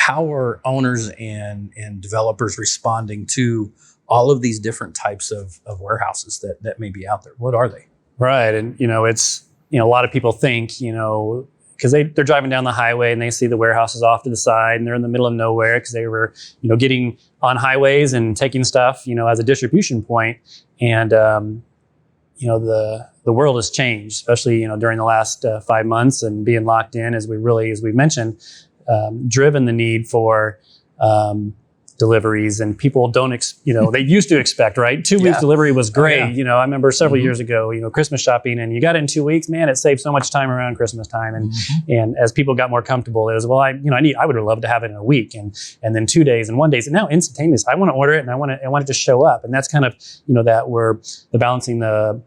how are owners and developers responding to all of these different types of warehouses that may be out there? What are they? Right. And, it's, a lot of people think, because they're driving down the highway and they see the warehouses off to the side and they're in the middle of nowhere because they were, getting on highways and taking stuff, as a distribution point. And, the world has changed, especially, during the last 5 months and being locked in as we mentioned, driven the need for deliveries, and people don't, they used to expect, right? 2 weeks delivery was great. Oh, yeah. I remember several years ago, Christmas shopping, and you got it in 2 weeks, man, it saved so much time around Christmas time. And as people got more comfortable, it was, well, I would have loved to have it in a week and then 2 days and 1 day. And now instantaneous, I want to order it and I want it to show up. And that's kind of, that we're balancing the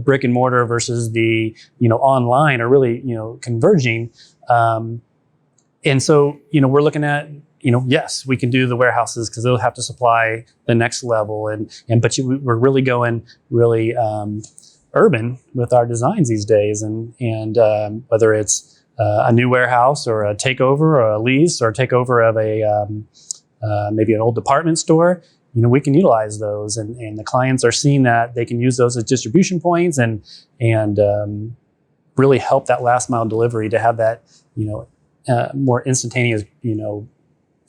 brick and mortar versus the, online are really, converging. And so, we're looking at, yes, we can do the warehouses because they'll have to supply the next level, but we're really going really urban with our designs these days, and whether it's a new warehouse or a takeover or a lease or takeover of a maybe an old department store, we can utilize those, and the clients are seeing that they can use those as distribution points and really help that last mile delivery to have that more instantaneous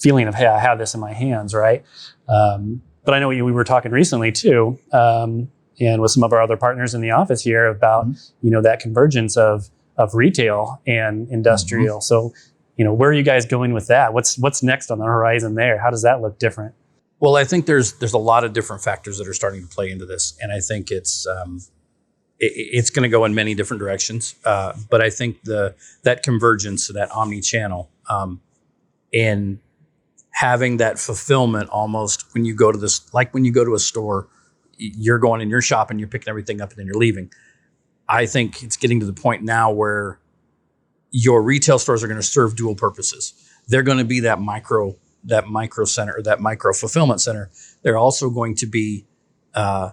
feeling of, hey, I have this in my hands, right? But I know we were talking recently too, and with some of our other partners in the office here about that convergence of retail and industrial. So where are you guys going with that? What's next on the horizon there? How does that look different? Well, I think there's a lot of different factors that are starting to play into this, and I think it's going to go in many different directions. But I think that convergence, that omni-channel, and having that fulfillment almost when you go to when you go to a store, you're going and you're shopping, you're picking everything up and then you're leaving. I think it's getting to the point now where your retail stores are going to serve dual purposes. They're going to be that micro center or that micro fulfillment center. They're also going to be a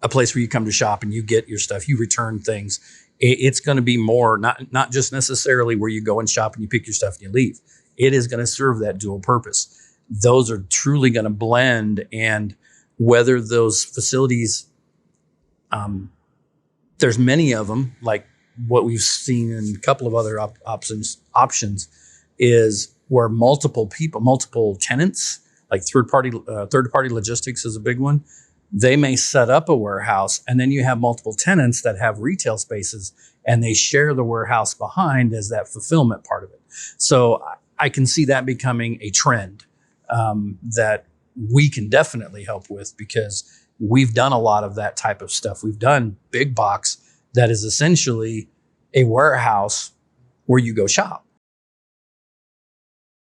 place where you come to shop and you get your stuff, you return things. It's going to be more, not just necessarily where you go and shop and you pick your stuff and you leave. It is going to serve that dual purpose. Those are truly going to blend, and whether those facilities, there's many of them, like what we've seen in a couple of other options is where multiple tenants, like third party logistics is a big one. They may set up a warehouse, and then you have multiple tenants that have retail spaces, and they share the warehouse behind as that fulfillment part of it. So I can see that becoming a trend that we can definitely help with, because we've done a lot of that type of stuff. We've done big box that is essentially a warehouse where you go shop.